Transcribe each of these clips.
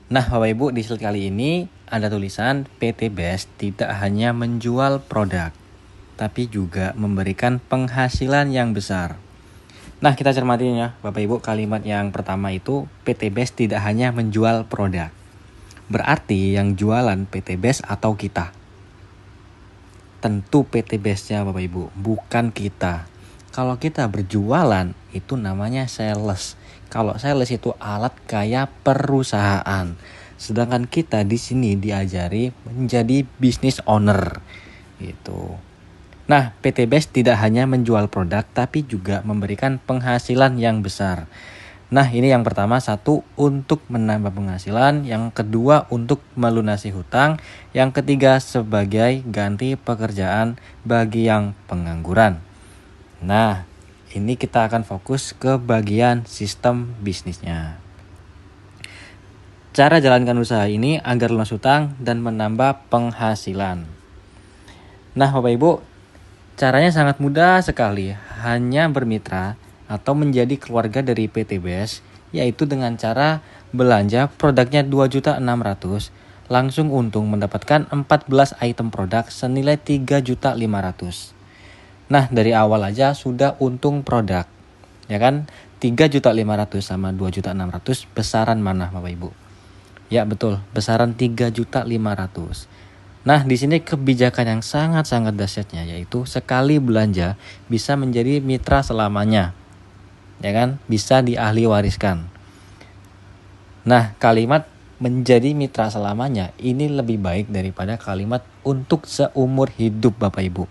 Nah, Bapak Ibu, di slide kali ini ada tulisan PT BES tidak hanya menjual produk, tapi juga memberikan penghasilan yang besar. Nah, kita cermatin ya, Bapak Ibu, kalimat yang pertama itu PT BES tidak hanya menjual produk. Berarti yang jualan PT BES atau kita? Tentu PT BES-nya Bapak Ibu, bukan kita. Kalau kita berjualan itu namanya sales. Kalau sales itu alat kayak perusahaan. Sedangkan kita di sini diajari menjadi business owner gitu. Nah, PT BES tidak hanya menjual produk tapi juga memberikan penghasilan yang besar. Nah, ini yang pertama, satu, untuk menambah penghasilan. Yang kedua, untuk melunasi hutang. Yang ketiga, sebagai ganti pekerjaan bagi yang pengangguran. Nah, ini kita akan fokus ke bagian sistem bisnisnya. Cara jalankan usaha ini agar lunas hutang dan menambah penghasilan. Nah, Bapak Ibu, caranya sangat mudah sekali. Hanya bermitra atau menjadi keluarga dari PT BES, yaitu dengan cara belanja produknya 2.600.000, langsung untung mendapatkan 14 item produk senilai 3.500.000. Nah, dari awal aja sudah untung produk. Ya kan? 3.500.000 sama 2.600.000 besaran mana Bapak Ibu? Ya betul, besaran 3.500.000. Nah, di sini kebijakan yang sangat-sangat dahsyatnya yaitu sekali belanja bisa menjadi mitra selamanya. Ya kan? Bisa diahli wariskan. Nah, kalimat menjadi mitra selamanya ini lebih baik daripada kalimat untuk seumur hidup Bapak Ibu.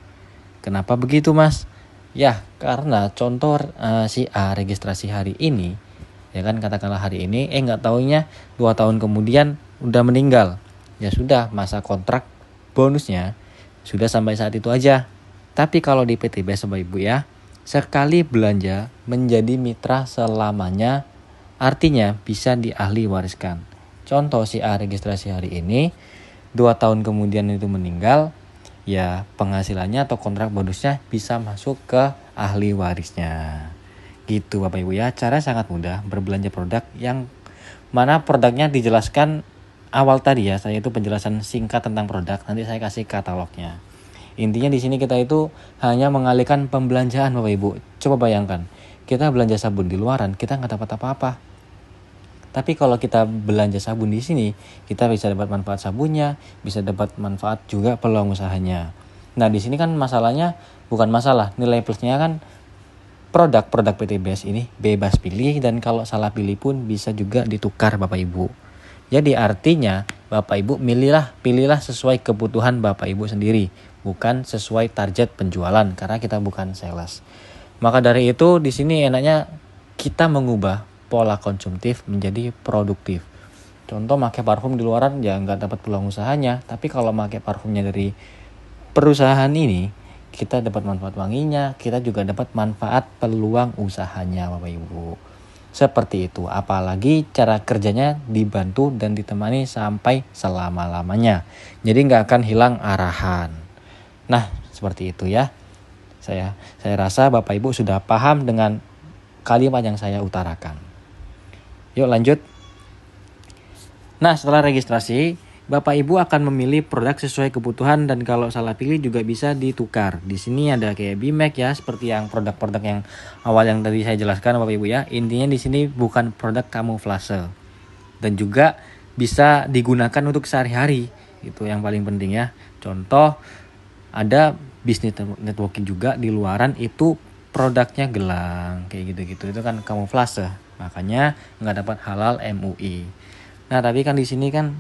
Kenapa begitu, Mas? Ya, karena contoh si A registrasi hari ini, ya kan, katakanlah hari ini, nggak taunya 2 tahun kemudian udah meninggal. Ya sudah, masa kontrak bonusnya sudah sampai saat itu aja. Tapi kalau di PT BES Bapak Ibu ya, sekali belanja menjadi mitra selamanya, artinya bisa diahli wariskan. Contoh si A registrasi hari ini, 2 tahun kemudian itu meninggal, ya penghasilannya atau kontrak bonusnya bisa masuk ke ahli warisnya. Gitu Bapak Ibu ya, cara sangat mudah berbelanja produk yang mana produknya dijelaskan awal tadi ya, saya itu penjelasan singkat tentang produk, nanti saya kasih katalognya. Intinya di sini kita itu hanya mengalihkan pembelanjaan Bapak Ibu. Coba bayangkan, kita belanja sabun di luaran, kita nggak dapat apa-apa. Tapi kalau kita belanja sabun di sini, kita bisa dapat manfaat sabunnya, bisa dapat manfaat juga peluang usahanya. Nah, di sini kan masalahnya bukan masalah, nilai plusnya kan produk-produk PT BES ini bebas pilih dan kalau salah pilih pun bisa juga ditukar Bapak Ibu. Jadi artinya Bapak Ibu pilihlah sesuai kebutuhan Bapak Ibu sendiri, bukan sesuai target penjualan karena kita bukan sales. Maka dari itu di sini enaknya kita mengubah pola konsumtif menjadi produktif. Contoh pakai parfum di luaran ya nggak dapat peluang usahanya, tapi kalau pakai parfumnya dari perusahaan ini kita dapat manfaat wanginya, kita juga dapat manfaat peluang usahanya Bapak Ibu. Seperti itu, apalagi cara kerjanya dibantu dan ditemani sampai selama-lamanya. Jadi nggak akan hilang arahan. Nah, seperti itu ya. Saya rasa Bapak Ibu sudah paham dengan kalimat yang saya utarakan. Yuk lanjut. Nah, setelah registrasi, Bapak Ibu akan memilih produk sesuai kebutuhan dan kalau salah pilih juga bisa ditukar. Di sini ada kayak BMAC ya, seperti yang produk-produk yang awal yang tadi saya jelaskan Bapak Ibu ya. Intinya di sini bukan produk kamuflase. Dan juga bisa digunakan untuk sehari-hari. Itu yang paling penting ya. Contoh ada bisnis networking juga di luaran itu produknya gelang kayak gitu-gitu. Itu kan kamuflase. Makanya nggak dapat halal MUI. Nah, tapi kan di sini kan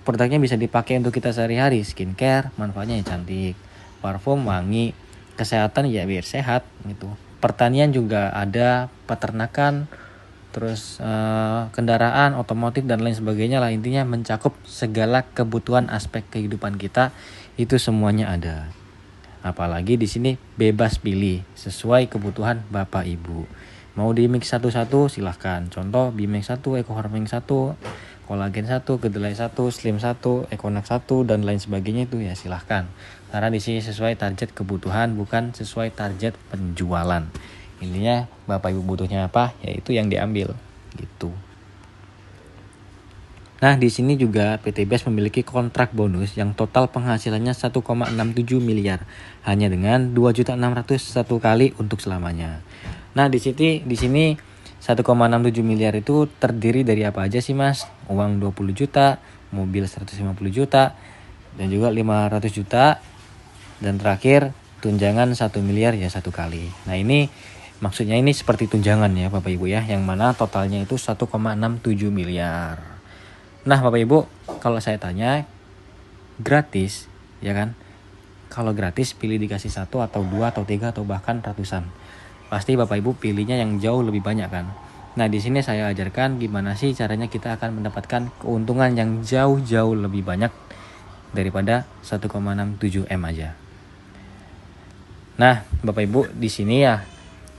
produknya bisa dipakai untuk kita sehari-hari, skincare, manfaatnya yang cantik, parfum wangi, kesehatan ya biar sehat gitu. Pertanian juga ada, peternakan, terus kendaraan, otomotif dan lain sebagainya lah. Intinya mencakup segala kebutuhan aspek kehidupan kita itu semuanya ada. Apalagi di sini bebas pilih sesuai kebutuhan Bapak Ibu. Mau di mix satu-satu silahkan. Contoh Bimex 1, Ecoharming 1, Kolagen 1, Kedelai 1, Slim 1, Econax 1 dan lain sebagainya itu ya silahkan. Karena di sini sesuai target kebutuhan bukan sesuai target penjualan. Intinya Bapak Ibu butuhnya apa, yaitu yang diambil gitu. Nah, di sini juga PT BES memiliki kontrak bonus yang total penghasilannya 1,67 miliar hanya dengan 2.600.000 satu kali untuk selamanya. Nah, di sini 1,67 miliar itu terdiri dari apa aja sih, Mas? Uang 20 juta, mobil 150 juta, dan juga 500 juta, dan terakhir tunjangan 1 miliar ya satu kali. Nah, ini maksudnya ini seperti tunjangan ya Bapak Ibu ya, yang mana totalnya itu 1,67 miliar. Nah, Bapak Ibu, kalau saya tanya gratis, ya kan? Kalau gratis pilih dikasih 1 atau 2 atau 3 atau bahkan ratusan. Pasti Bapak Ibu pilihnya yang jauh lebih banyak kan? Nah, di sini saya ajarkan gimana sih caranya kita akan mendapatkan keuntungan yang jauh-jauh lebih banyak daripada 1,67 M aja. Nah, Bapak Ibu di sini ya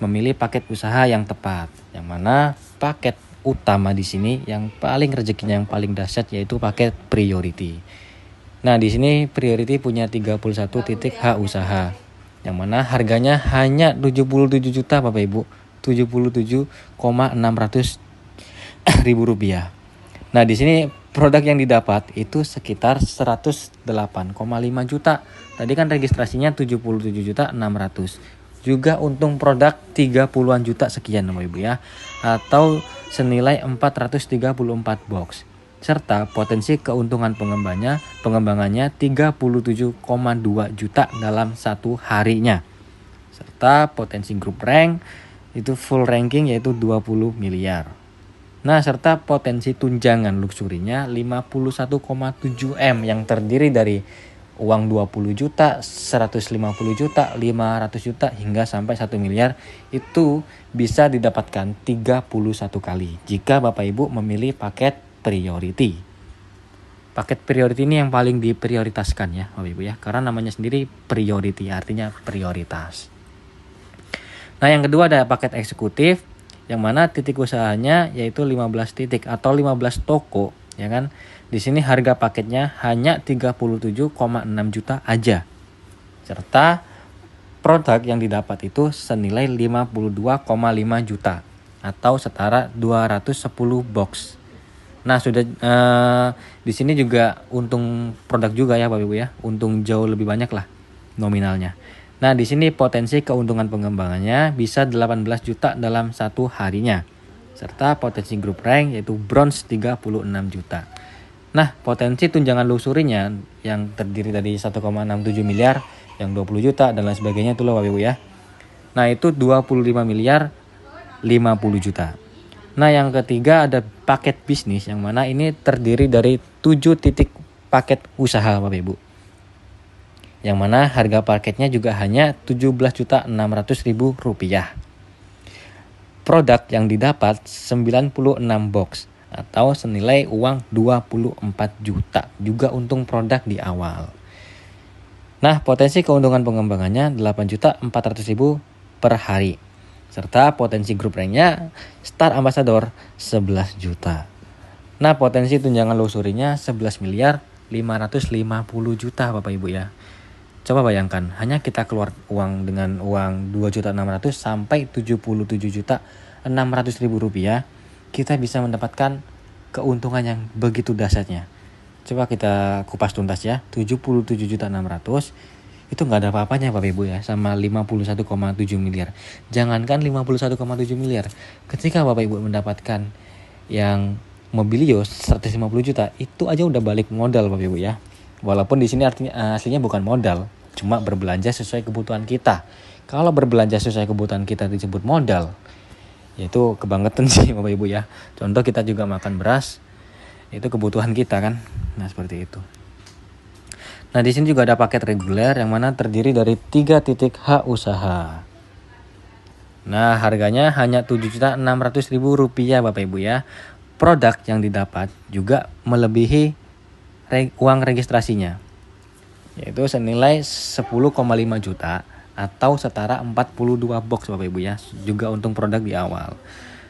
memilih paket usaha yang tepat. Yang mana paket utama di sini yang paling rezekinya yang paling dahsyat yaitu paket priority. Nah, di sini priority punya 31 titik hak usaha. Yang mana harganya hanya 77 juta Bapak Ibu. 77,600 ribu rupiah. Nah, di sini produk yang didapat itu sekitar 108,5 juta. Tadi kan registrasinya 77 juta 600. Juga untung produk 30-an juta sekian Bapak Ibu ya. Atau senilai 434 box. Serta potensi keuntungan pengembangannya 37,2 juta dalam satu harinya. Serta potensi grup rank itu full ranking yaitu 20 miliar. Nah, serta potensi tunjangan luxurinya 51,7 M yang terdiri dari uang 20 juta, 150 juta, 500 juta hingga sampai 1 miliar itu bisa didapatkan 31 kali jika Bapak Ibu memilih paket priority. Paket priority ini yang paling diprioritaskan ya Bapak Ibu ya, karena namanya sendiri priority artinya prioritas. Nah, yang kedua ada paket eksekutif yang mana titik usahanya yaitu 15 titik atau 15 toko ya kan. Di sini harga paketnya hanya 37,6 juta aja. Serta produk yang didapat itu senilai 52,5 juta atau setara 210 box. Nah, sudah di sini juga untung produk juga ya Bapak Ibu ya. Untung jauh lebih banyak lah nominalnya. Nah, di sini potensi keuntungan pengembangannya bisa 18 juta dalam satu harinya. Serta potensi grup rank yaitu bronze 36 juta. Nah, potensi tunjangan luxurinya yang terdiri dari 1,67 miliar, yang 20 juta dan lain sebagainya itu loh Bapak Ibu ya. Nah, itu 25 miliar 50 juta. Nah, yang ketiga ada paket bisnis yang mana ini terdiri dari 7 titik paket usaha Bapak Ibu. Yang mana harga paketnya juga hanya 17.600.000 rupiah. Produk yang didapat 96 box atau senilai uang 24 juta. Juga untung produk di awal. Nah, potensi keuntungan pengembangannya 8.400.000 per hari. Serta potensi grup ranknya Star Ambassador 11 juta. Nah, potensi tunjangan luxurinya 11 miliar 550 juta Bapak Ibu ya. Coba bayangkan, hanya kita keluar uang dengan uang 2.600.000 sampai 77.600.000 rupiah, kita bisa mendapatkan keuntungan yang begitu dahsyatnya. Coba kita kupas tuntas ya, 77.600.000 itu nggak ada apa-apanya Bapak Ibu ya, sama 51,7 miliar. Jangankan 51,7 miliar, ketika Bapak Ibu mendapatkan yang mobilio 150 juta, itu aja udah balik modal Bapak Ibu ya. Walaupun di sini artinya aslinya bukan modal, cuma berbelanja sesuai kebutuhan kita. Kalau berbelanja sesuai kebutuhan kita disebut modal, yaitu kebangetan sih Bapak Ibu ya. Contoh kita juga makan beras, itu kebutuhan kita kan. Nah, seperti itu. Nah, di sini juga ada paket reguler yang mana terdiri dari 3 titik hak usaha. Nah, harganya hanya 7.600.000 rupiah Bapak Ibu ya. Produk yang didapat juga melebihi uang registrasinya, yaitu senilai 10,5 juta atau setara 42 box Bapak Ibu ya. Juga untung produk di awal.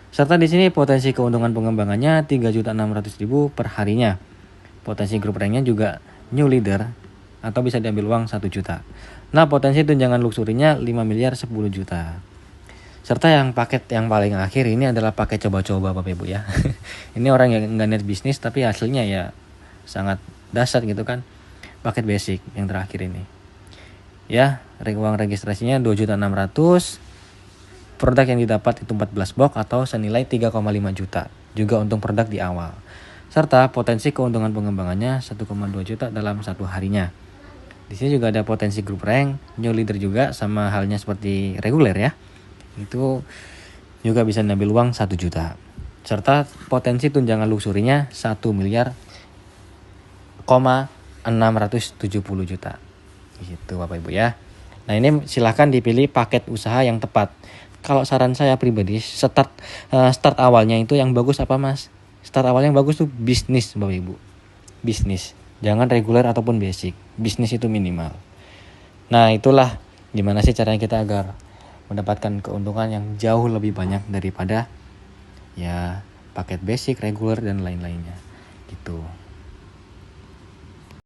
Serta di sini potensi keuntungan pengembangannya 3.600.000 per harinya. Potensi grup ranknya juga new leader atau bisa diambil uang 1 juta. Nah, potensi tunjangan luxurinya 5 miliar 10 juta. Serta yang paket yang paling akhir ini adalah paket coba-coba Bapak Ibu ya. Ini orang yang nggak niat bisnis tapi hasilnya ya sangat dasar gitu kan. Paket basic yang terakhir ini. Ya, uang registrasinya 2.600.000. Produk yang didapat itu 14 box atau senilai 3,5 juta. Juga untung produk di awal. Serta potensi keuntungan pengembangannya 1,2 juta dalam satu harinya. Di sini juga ada potensi grup rank, new leader juga, sama halnya seperti reguler ya. Itu juga bisa ngambil uang 1 juta. Serta potensi tunjangan luxurinya 1 miliar 670 juta. Gitu Bapak Ibu ya. Nah, ini silahkan dipilih paket usaha yang tepat. Kalau saran saya pribadi, start awalnya itu yang bagus apa Mas? Start awalnya yang bagus tuh bisnis Bapak Ibu. Bisnis. Jangan reguler ataupun basic. Bisnis itu minimal. Nah, itulah gimana sih caranya kita agar mendapatkan keuntungan yang jauh lebih banyak daripada ya paket basic, reguler dan lain-lainnya. Gitu.